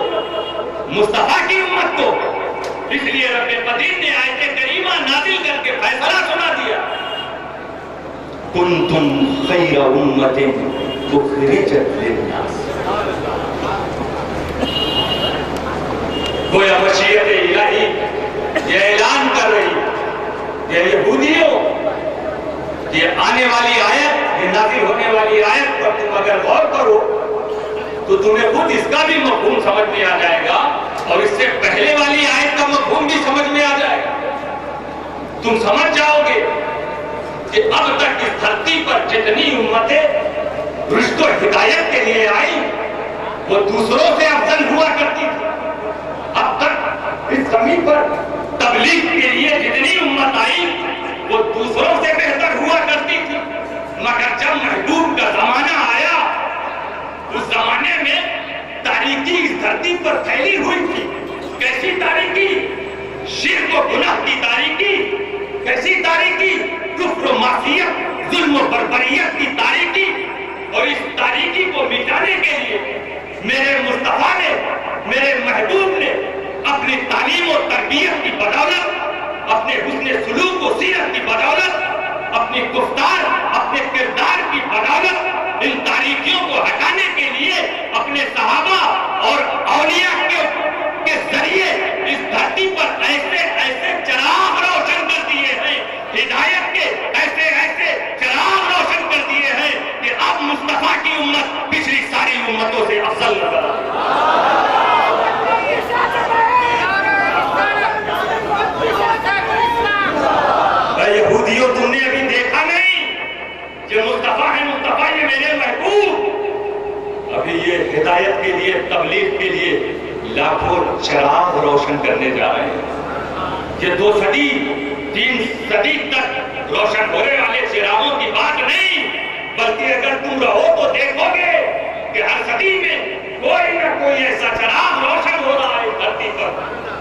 مصطفیٰ کی امت کو. اس لیے رب قدیر نے آیت کریمہ نازل کر کے فیصلہ سنا دیا. کنتم خیر امت اخرجت للناس. گویا مشیت الہی یہ اعلان کر رہی ہے یہودیوں، یہ آنے والی آیت، یہ نازل ہونے والی آیت پر تم اگر غور کرو تو تمہیں خود اس کا بھی مفہوم سمجھ میں آ جائے گا اور اس سے پہلے والی آیت کا مفہوم بھی سمجھ میں آ جائے گا. تم سمجھ جاؤ گے کہ اب تک اس دھرتی پر جتنی امتیں رشت و ہدایت کے لیے آئی وہ دوسروں سے افضل ہوا کرتی تھی. اب تک اس زمین پر تبلیغ کے لیے جتنی امت آئی وہ دوسروں سے بہتر ہوا کرتی تھی. مگر جب محبوب کا زمانہ آیا اس زمانے میں تاریکی اس دھرتی پر پھیلی ہوئی تھی. کیسی تاریکی؟ شرک و گناہ کی تاریکی. کیسی تاریکی؟ کفر و معصیت، ظلم و بربریت کی تاریکی. اور اس تاریکی کو مٹانے کے لیے میرے مصطفیٰ نے، میرے محبوب نے اپنی تعلیم و تربیت کی بدولت، اپنے حسن سلوک و سیرت کی بدولت، اپنی گفتار، اپنے کردار کی بدولت ان تاریکیوں کو ہٹانے کے لیے اپنے صحابہ اور اولیاء کے ذریعے اس دھرتی پر ایسے ایسے چراغ روشن کر دیے ہیں، ہدایت کے ایسے ایسے چراغ روشن کر دیے ہیں کہ اب مصطفیٰ کی امت پچھلی ساری امتوں سے افضل نظر آتی. یہودیوں تم نے ابھی دیکھا نہیں کہ مصطفیٰ ہے، مصطفیٰ یہ میرے محبوب. ابھی یہ ہدایت کے لیے، تبلیغ کے لیے لاکھوں چراغ روشن کرنے جا رہے ہیں. یہ 2 صدی 3 صدی تک روشن ہونے والے چراغوں کی بات نہیں، بلکہ اگر تم رہو تو دیکھو گے کہ ہر صدی میں کوئی نہ کوئی ایسا چراغ روشن ہو رہا ہے دھرتی پر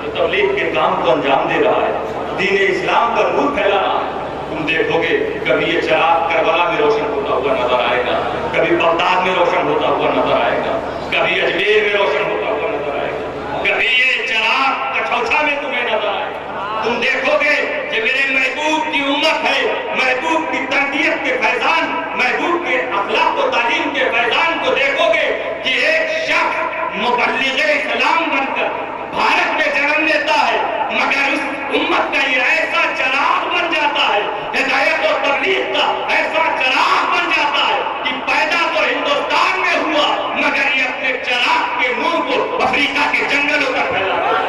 جو تبلیغ کے کام کو انجام دے رہا ہے، دین اسلام کا نور پھیلا رہا ہے. تم دیکھو گے کبھی یہ چراغ کربلا میں روشن ہوتا ہوا نظر آئے گا، کبھی بغداد میں روشن ہوتا ہوا نظر آئے گا، کبھی اجمیر میں روشن ہوتا ہوا نظر آئے گا، کبھی یہ چراغ کٹھوچا میں تمہیں نظر آئے گا. تم دیکھو گے کہ میرے محبوب کی امت ہے، محبوب کی تربیت کے فیضان، محبوب کے اخلاق و تعلیم کے فیضان کو دیکھو گے کہ ایک شخص مبلغ اسلام بن کر بھارت میں جنم لیتا ہے، مگر اس امت کا یہ ایسا چراغ بن جاتا ہے، ہدایت و تبلیغ کا ایسا چراغ بن جاتا ہے کہ پیدا تو ہندوستان میں ہوا مگر یہ اپنے چراغ کے نور کو افریقہ کے جنگلوں تک پھیلا رہا ہے.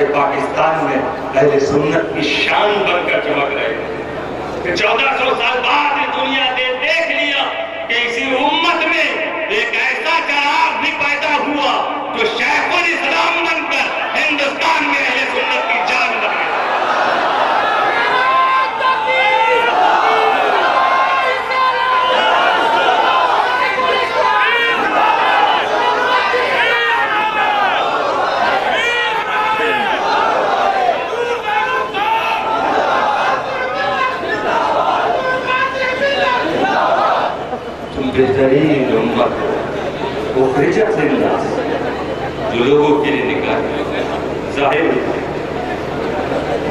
کہ پاکستان میں اہل سنت کی شان بن کر چمک رہے ہیں. 1400 سال بعد دنیا نے دیکھ لیا کہ اسی امت میں ایک ایسا چراغ بھی پیدا ہوا جو شیخ الاسلام بن کر ہندوستان میں اہل سنت کی جان بن گیا. بہترین امت اخرجت للناس جو لوگوں کے لیے نکالی. ظاہر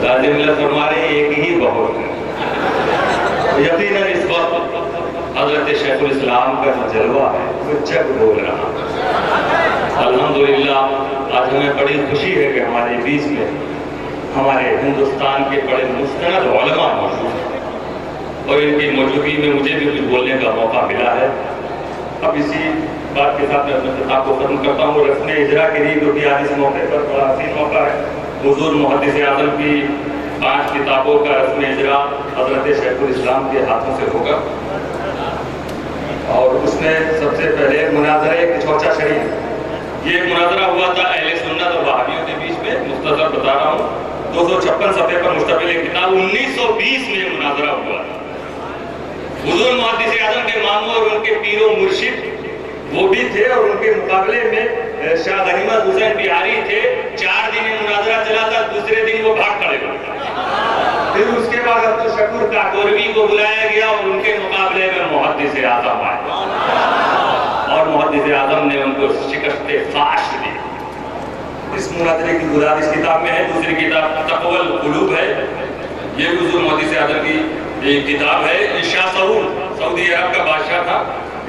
لازم اللہ فرما رہے ہیں ایک ہی بہت ہے. یقیناً اس وقت حضرت شیخ الاسلام کا جو جلوہ ہے وہ جگ بول رہا ہے. الحمدللہ آج ہمیں بڑی خوشی ہے کہ ہمارے بیچ میں ہمارے ہندوستان کے بڑے مستند علماء موجود ہیں اور ان کی موجودگی میں مجھے بھی کچھ بولنے کا موقع ملا ہے. اب اسی بات کے ساتھ میں اپنے خطاب کو ختم کرتا ہوں. رسم اجرا کے لیے جو کہ آج اس موقع پر بڑا حسین موقع ہے. حضور محدث اعظم کی 5 کتابوں کا رسم اجرا حضرت شیخ الاسلام کے ہاتھوں سے ہوگا اور اس میں سب سے پہلے مناظرہ کچوچا شریف. یہ ایک مناظرہ ہوا تھا اہل سنت اور وہابیوں کے بیچ میں. مختصر بتا رہا ہوں. 256 صفحے پر مشتمل ایک کتاب 1920 میں مناظرہ ہوا تھا. حضور محدث اعظم کے ماموں اور ان کے پیر و مرشد وہ بھی تھے اور ان کے مقابلے میں شاہ غنیمت حسین بہاری تھے. 4 دن یہ مناظرہ چلا تھا. دوسرے دن وہ بھاگ کھڑے ہوئے. پھر اس کے بعد عبدالشکور کاکوروی کو بلایا گیا اور ان کے مقابلے میں محدث اعظم آئے اور محدث اعظم نے ان کو شکست فاش دی. اس مناظرے کی گزارش اس کتاب میں ہے. دوسری کتاب تقوی القلوب ہے. یہ حضور محدث اعظم کی ایک کتاب ہے. شاہ سعود سعودی عرب کا بادشاہ تھا.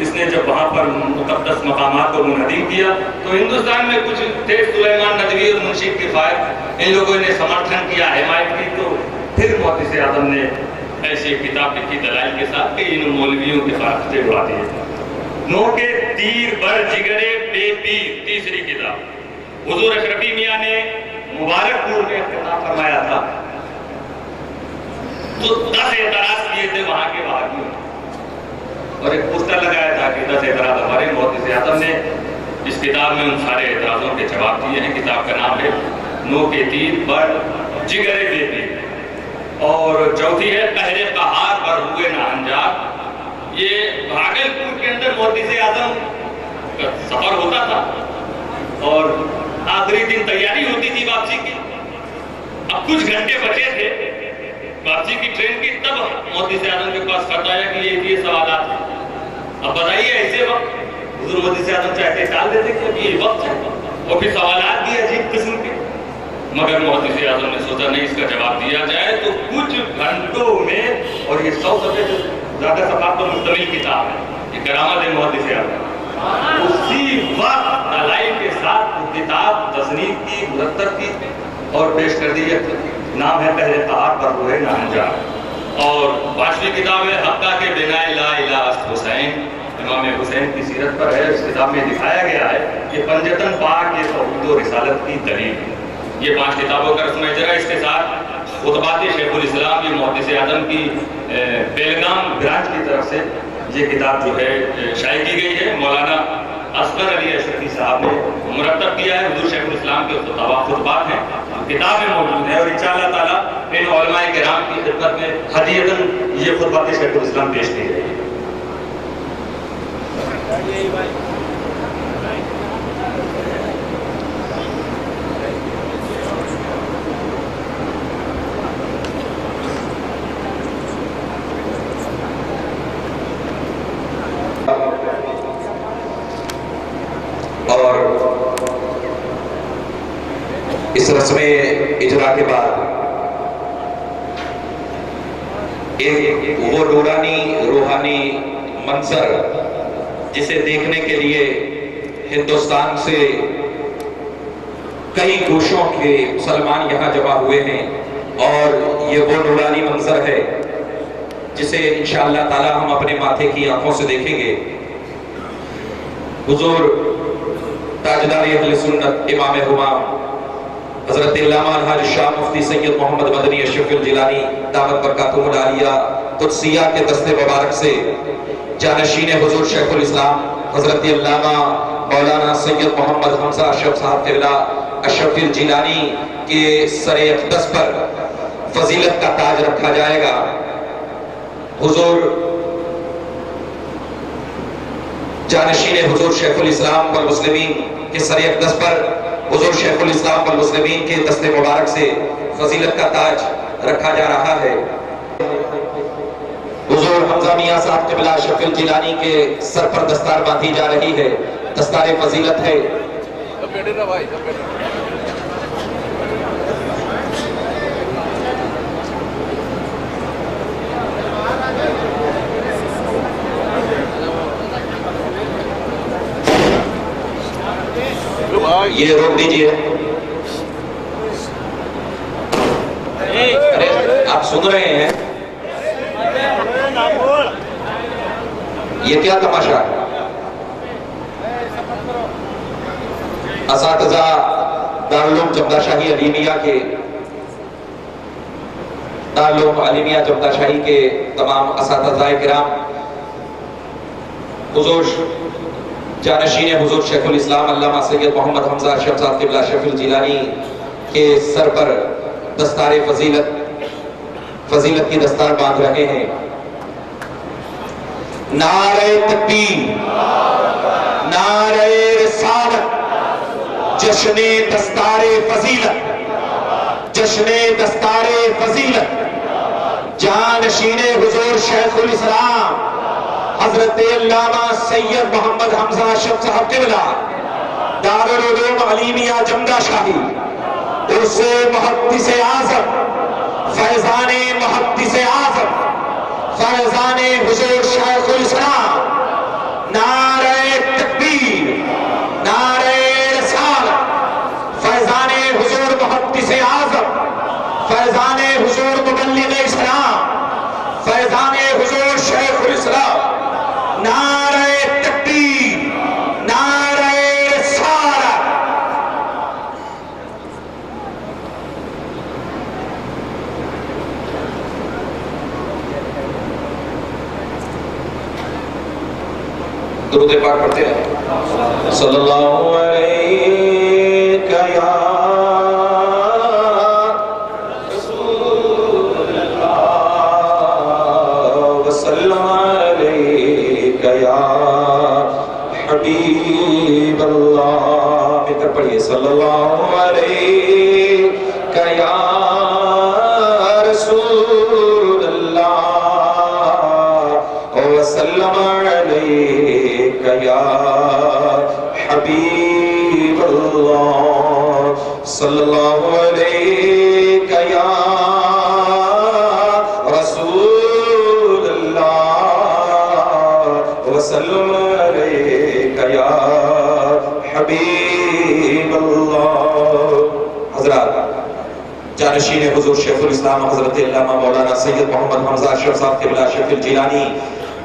اس نے جب وہاں پر مقدس مقامات کو منہدم کیا تو ہندوستان میں کچھ تھے سلیمان ندوی اور منشی کفایت. ان لوگوں نے سمرتھن کیا, حمایت کی. تو پھر محدث اعظم نے ایسی کتاب لکھی دلائل کے ساتھ کہ ان مولویوں کے ساتھ سے اڑا دیے. نو کے تیر بر جگرے بے پیر تیسری کتاب حضور اشرفی میاں نے مبارک پور میں خطاب فرمایا تھا تو 10 اعتراض کیے تھے وہاں کے وہابیوں اور ایک پوسٹر لگایا تھا کہ 10 اعتراض ہمارے. محدث اعظم نے اس کتاب میں ان سارے اعتراضوں کے جواب دیے ہیں. کتاب کا نام ہے نو کے تیر بر جگرے بے پیر. اور چوتھی ہے قہر قہار پر ہوئے ناہنجار. یہ بھاگلپور کے اندر محدث اعظم کا سفر ہوتا تھا اور آخری دن تیاری ہوتی تھی واپسی کی. اب کچھ گھنٹے بچے تھے واپسی کی ٹرین کی. تب محدث اعظم کے پاس خط آیا کہ یہ سوالات ہیں. اب بتائیے ایسے وقت حضور محدث اعظم چاہتے ٹال دیتے کہ اب یہ وقت ہے اور پھر سوالات بھی عجیب قسم کے. مگر محدث اعظم نے سوچا نہیں اس کا جواب دیا جائے. تو کچھ گھنٹوں میں اور یہ 100 صفحے سے زیادہ صفحات پر مشتمل کتاب ہے. یہ کرامت ہے محدث اعظم. اسی وقت دلائل کے ساتھ وہ کتاب تصنیف کی, مرتب کی اور پیش کر دی. نام ہے پہلے قہار پر ہوئے ناہنجار. اور 5ویں کتاب ہے حقہ کے بنائے لا الہ الا حسین. امام حسین کی سیرت پر ہے. اس کتاب میں دکھایا گیا ہے کہ پنجتن پاک یہ توحید و رسالت کی دلیل ہے. یہ 5 کتابوں کا رسم اجرا. اس کے ساتھ خطبات شیخ الاسلام یہ محدث اعظم کی بیلگام برانچ کی طرف سے یہ کتاب جو ہے شائع کی گئی ہے. مولانا اصغر علی اشرفی صاحب نے مرتب کیا ہے. حضور شیخ الاسلام کے خطبات ہیں کتاب میں موجود ہیں اور انشاءاللہ تعالی ان علماء کرام کی خدمت میں ہدیۃً یہ خطبات شیخ الاسلام پیش کی جائے گی. اور اس رسم اجرا کے بعد ایک وہ نورانی روحانی منظر جسے دیکھنے کے لیے ہندوستان سے کئی گوشوں کے مسلمان یہاں جمع ہوئے ہیں اور یہ وہ نورانی منظر ہے جسے انشاءاللہ تعالی ہم اپنے ماتھے کی آنکھوں سے دیکھیں گے. حضور تاجدار اہل سنت امام ہمام حضرت علامہ الحاج شاہ مفتی سید محمد مدنی اشرف الجیلانی دامت برکاتہم العالیہ قدسیہ کے دست مبارک سے جانشین حضور شیخ الاسلام حضرت علامہ مولانا سید محمد حمزہ اشرف صاحب قبلہ اشرف الجیلانی کے سر اقدس پر فضیلت کا تاج رکھا جائے گا. حضور جانشین حضور شیخ الاسلام والمسلمین کے سر اقدس پر حضور شیخ الاسلام والمسلمین کے دست مبارک سے فضیلت کا تاج رکھا جا رہا ہے. حضور حمزہ میاں صاحب قبلہ اشرف الجیلانی کے سر پر دستار باندھی جا رہی ہے. دستار فضیلت ہے. یہ روک دیجئے. آپ سن رہے ہیں یہ کیا تماشا ہے؟ اساتذہ دارالعلوم جمدہ شاہی علیمیہ کے دارالعلوم علیمیہ جمدہ شاہی کے تمام اساتذہ کرام حضور جانشین حضور شیخ الاسلام علامہ سید محمد حمزہ اشرف صاحب قبلہ اشرف الجیلانی کے سر پر دستار فضیلت کی دستار باندھ رہے ہیں. نعرہ تکبیر، نعرہ رسالت، جشن دستار فضیلت، جشن دستار فضیلت جانشین حضور شیخ الاسلام حضرت علامہ سید محمد حمزہ اشرف صاحب قبلہ دارالعلوم علیمیہ جمدہ شاہی اس محدث اعظم فیضان محدث اعظم فیضان حضور شیخ الاسلام نعرہ تکبیر، نعرہ رسالت، فیضان حضور محدث اعظم فیضان حضور مبلغ اسلام فیضان حضور شیخ الاسلام نعرہ تکبیر، نعرہ رسالت. درود پاک پڑھتے ہیں. صلی اللہ علیہ یا رسول اللہ وسلم علیہ یا حبیب اللہ. مل کر پڑھیے. صلی اللہ علیہ یا رسول اللہ وسلم علیہ یا حبیب اللہ. صلی اللہ علیہ یا رسول اللہ وسلم علیہ یا حبیب اللہ. حضرات جانشین حضور شیخ الاسلام حضرت علامہ مولانا سید محمد حمزہ اشرف صاحب قبلہ اشرف الجیلانی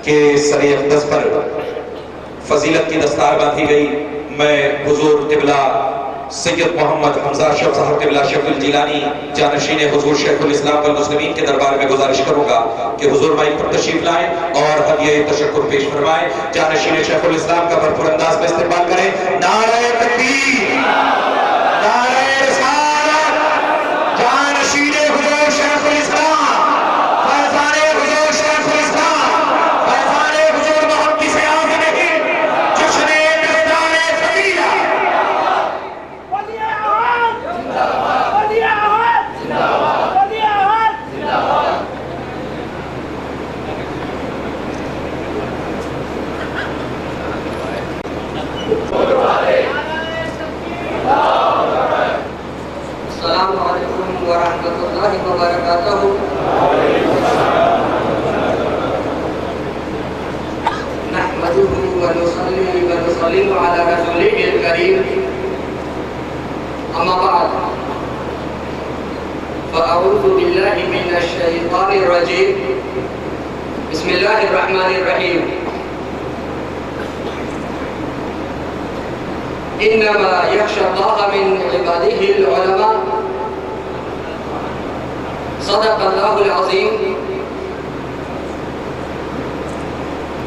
کے سر اقدس پر فضیلت کی دستار باندھی گئی. میں حضور قبلہ سید محمد حمزہ اشرف صاحب قبلہ اشرف الجیلانی جانشین حضور شیخ الاسلام والمسلمین کے دربار میں گزارش کروں گا کہ حضور مائک پر تشریف لائیں اور ہدیہ تشکر پیش فرمائیں. جانشین شیخ الاسلام کا بھرپور انداز میں استقبال کریں. نعرہ تکبیر، نعرہ رسالت، جانشین حضور شیخ الاسلام فیضان حضور شیخ الاسلام فیضان حضور محدث اعظم جشن دستار فضیلت. السلام علیکم ورحمۃ اللہ وبرکاتہ. نحمده ونصلي ونسلم على رسوله الكريم. اما بعد فاعوذ بالله من الشیطان الرجیم. بسم اللہ الرحمن الرحیم. إنما يخشى الله من عباده العلماء. صدق الله العظيم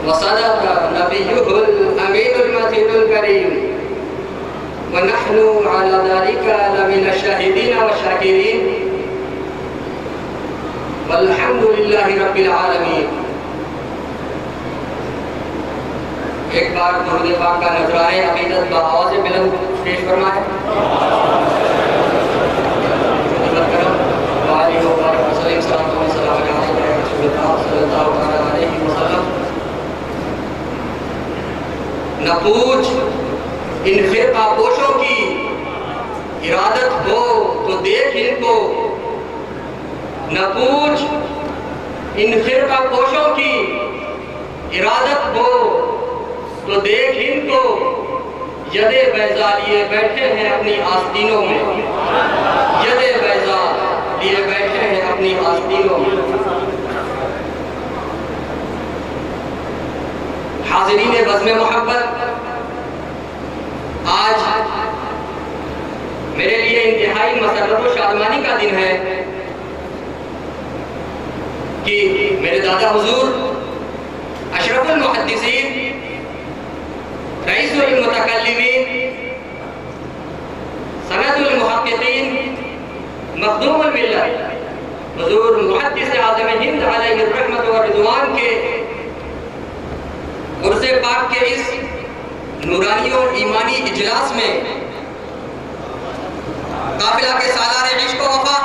وصدق نبيه الأمين المتين الكريم ونحن على ذلك لمن الشاهدين والشاكرين والحمد لله رب العالمين. ایک بار درود پاک کا نذرانہ عقیدت بآواز بلند پیش فرمائیں. نہ پوچھ ان فرقہ پوشوں کی ارادت ہو تو دیکھ ان کو. نہ پوچھ ان فرقہ پوشوں کی ارادت ہو تو دیکھ ان کو. ید بیضا لیے بیٹھے ہیں اپنی آستینوں میں. ید بیضا لیے بیٹھے ہیں اپنی آستینوں میں. حاضرین بزم محبت، آج میرے لیے انتہائی مسرت و شادمانی کا دن ہے کہ میرے دادا حضور اشرف المحدثین، رئیس المتکلمین، سند المحققین، مخدوم الملت، حضور محدث اعظم ہند علیہ الرحمت والرضوان کے عرص پاک کے اس نورانی اور ایمانی اجلاس میں قافلہ کے سالار عشق و وفا